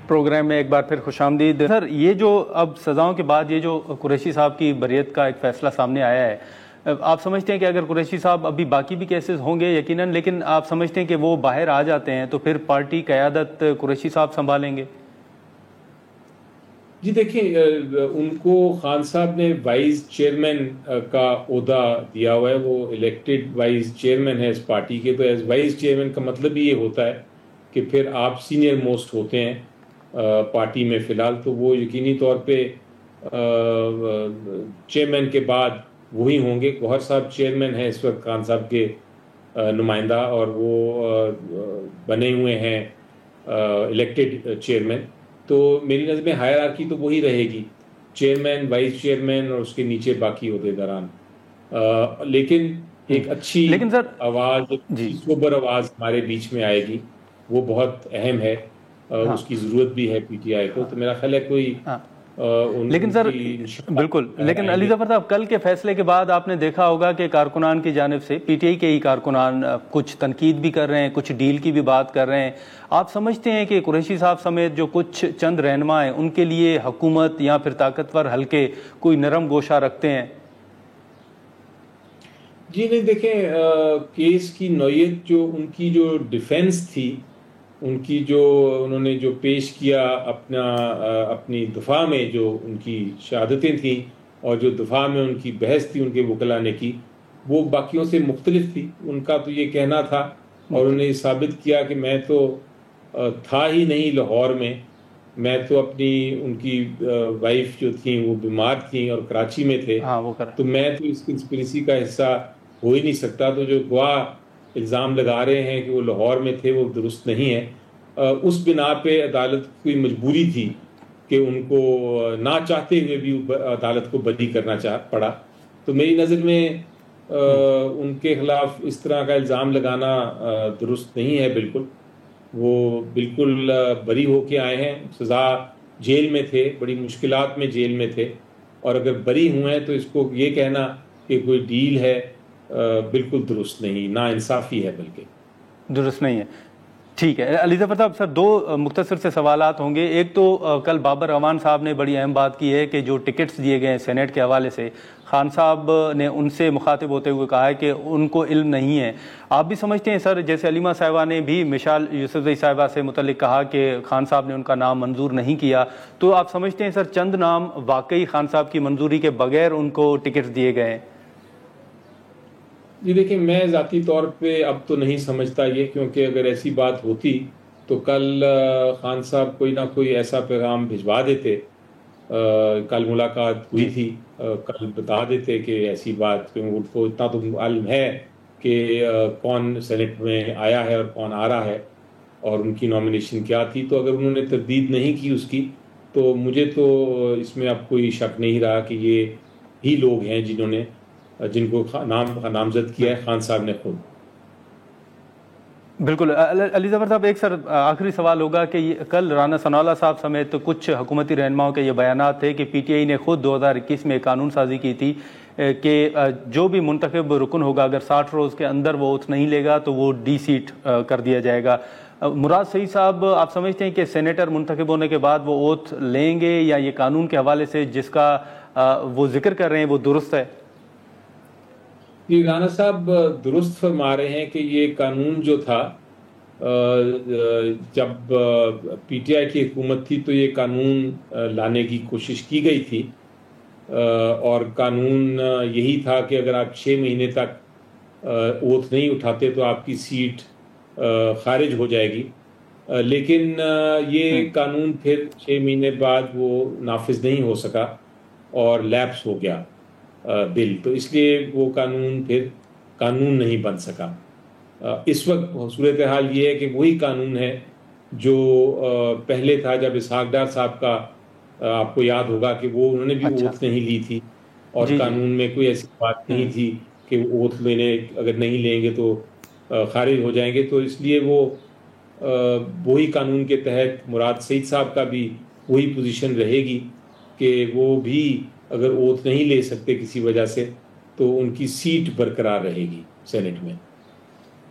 Programme میں ایک بار پھر خوش آمدید سر. یہ جو اب سزاؤں کے بعد یہ جو قریشی صاحب کی بریت کا ایک فیصلہ سامنے آیا ہے, آپ سمجھتے ہیں کہ اگر قریشی صاحب ابھی باقی بھی کیسز ہوں گے یقیناً, لیکن آپ سمجھتے ہیں کہ وہ باہر آ جاتے ہیں تو پھر پارٹی قیادت قریشی صاحب سنبھالیں گے؟ جی دیکھیں, ان کو خان صاحب نے وائس چیئرمین کا عہدہ دیا ہوا ہے, وہ الیکٹڈ وائس چیئرمین ہے اس پارٹی کے. تو ایز وائس چیئرمین کا مطلب یہ ہوتا ہے کہ پھر آپ سینئر موسٹ ہوتے ہیں پارٹی میں فی الحال. تو وہ یقینی طور پہ چیئرمین کے بعد وہی ہوں گے. گوہر صاحب چیئرمین ہیں اس وقت خان صاحب کے نمائندہ, اور وہ بنے ہوئے ہیں الیکٹڈ چیئرمین. تو میری نظر میں ہائرارکی تو وہی رہے گی, چیئرمین, وائس چیئرمین اور اس کے نیچے باقی عہدیداران. لیکن ایک اچھی آواز, سوبر آواز ہمارے بیچ میں آئے گی, وہ بہت اہم ہے, اس کی ضرورت بھی ہے پی ٹی آئی کو. تو میرا خیال ہے کوئی لیکن سر بالکل, لیکن علی ظفر صاحب کل کے فیصلے کے بعد آپ نے دیکھا ہوگا کہ کارکنان کی جانب سے, پی ٹی آئی کے ہی کارکنان کچھ تنقید بھی کر رہے ہیں, کچھ ڈیل کی بھی بات کر رہے ہیں. آپ سمجھتے ہیں کہ قریشی صاحب سمیت جو کچھ چند رہنما ہیں ان کے لیے حکومت یا پھر طاقتور حلقے کوئی نرم گوشہ رکھتے ہیں؟ جی نہیں, دیکھیں کیس کی نوعیت, جو ان کی جو ڈیفینس تھی, ان کی جو انہوں نے جو پیش کیا اپنی دفاع میں, جو ان کی شہادتیں تھیں اور جو دفاع میں ان کی بحث تھی ان کے وکلاء نے کی, وہ باقیوں سے مختلف تھی. ان کا تو یہ کہنا تھا اور انہوں نے ثابت کیا کہ میں تو تھا ہی نہیں لاہور میں تو اپنی, ان کی وائف جو تھیں وہ بیمار تھیں اور کراچی میں تھے, تو میں تو اس کنسپریسی کا حصہ ہو ہی نہیں سکتا. تو جو گواہ الزام لگا رہے ہیں کہ وہ لاہور میں تھے وہ درست نہیں ہے. اس بنا پہ عدالت کی مجبوری تھی کہ ان کو نہ چاہتے ہوئے بھی عدالت کو بری کرنا پڑا. تو میری نظر میں ان کے خلاف اس طرح کا الزام لگانا درست نہیں ہے بالکل. وہ بالکل بری ہو کے آئے ہیں, سزا جیل میں تھے, بڑی مشکلات میں جیل میں تھے, اور اگر بری ہوئے ہیں تو اس کو یہ کہنا کہ کوئی ڈیل ہے بالکل درست نہیں, نا انصافی ہے, بلکہ درست نہیں ہے. ٹھیک ہے علی ظفر صاحب, سر دو مختصر سے سوالات ہوں گے. ایک تو کل بابر اعوان صاحب نے بڑی اہم بات کی ہے کہ جو ٹکٹس دیے گئے ہیں سینیٹ کے حوالے سے, خان صاحب نے ان سے مخاطب ہوتے ہوئے کہا ہے کہ ان کو علم نہیں ہے. آپ بھی سمجھتے ہیں سر, جیسے علیمہ صاحبہ نے بھی مشال یوسفزئی صاحبہ سے متعلق کہا کہ خان صاحب نے ان کا نام منظور نہیں کیا, تو آپ سمجھتے ہیں سر چند نام واقعی خان صاحب کی منظوری کے بغیر ان کو ٹکٹس دیے گئے ہیں؟ جی دیکھیں, میں ذاتی طور پہ اب تو نہیں سمجھتا یہ, کیونکہ اگر ایسی بات ہوتی تو کل خان صاحب کوئی نہ کوئی ایسا پیغام بھجوا دیتے. کل ملاقات ہوئی تھی, کل بتا دیتے کہ ایسی بات, کیونکہ ان کو اتنا تو معلوم ہے کہ کون سینٹ میں آیا ہے اور کون آ رہا ہے اور ان کی نامینیشن کیا تھی. تو اگر انہوں نے تردید نہیں کی اس کی, تو مجھے تو اس میں اب کوئی شک نہیں رہا کہ یہ ہی لوگ ہیں جن کو نامزد کیا ہے خان صاحب نے خود. بالکل. علی ظفر صاحب ایک سر آخری سوال ہوگا کہ کل رانا ثناءاللہ صاحب سمیت کچھ حکومتی رہنماؤں کے یہ بیانات تھے کہ پی ٹی آئی نے خود 2021 میں قانون سازی کی تھی کہ جو بھی منتخب رکن ہوگا اگر 60 روز کے اندر وہ اوتھ نہیں لے گا تو وہ ڈی سیٹ کر دیا جائے گا. مراد سعید صاحب, آپ سمجھتے ہیں کہ سینیٹر منتخب ہونے کے بعد وہ اوتھ لیں گے, یا یہ قانون کے حوالے سے جس کا وہ ذکر کر رہے ہیں وہ درست ہے؟ جی رانا صاحب درست فرما رہے ہیں کہ یہ قانون جو تھا, جب پی ٹی آئی کی حکومت تھی تو یہ قانون لانے کی کوشش کی گئی تھی, اور قانون یہی تھا کہ اگر آپ 6 مہینے تک اوتھ نہیں اٹھاتے تو آپ کی سیٹ خارج ہو جائے گی. لیکن یہ قانون پھر 6 مہینے بعد وہ نافذ نہیں ہو سکا اور لیپس ہو گیا بل, تو اس لیے وہ قانون پھر قانون نہیں بن سکا. اس وقت صورتحال یہ ہے کہ وہی قانون ہے جو پہلے تھا جب اسحاق ڈار صاحب کا, آپ کو یاد ہوگا کہ وہ انہوں نے بھی اوتھ نہیں لی تھی, اور قانون میں کوئی ایسی بات نہیں تھی کہ اوتھ لینے اگر نہیں لیں گے تو خارج ہو جائیں گے. تو اس لیے وہ وہی قانون کے تحت مراد سعید صاحب کا بھی وہی پوزیشن رہے گی کہ وہ بھی اگر اوتھ نہیں لے سکتے کسی وجہ سے تو ان کی سیٹ برقرار رہے گی سینٹ میں.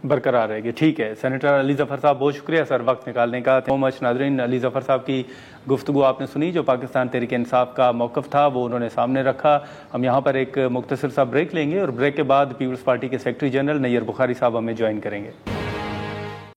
برقرار رہے گی. ٹھیک ہے سینیٹر علی ظفر صاحب بہت شکریہ سر وقت نکالنے کا. مچ ناظرین علی ظفر صاحب کی گفتگو آپ نے سنی, جو پاکستان تحریک انصاف کا موقف تھا وہ انہوں نے سامنے رکھا. ہم یہاں پر ایک مختصر سا بریک لیں گے اور بریک کے بعد پیپلز پارٹی کے سیکرٹری جنرل نیئر بخاری صاحب ہمیں جوائن کریں گے.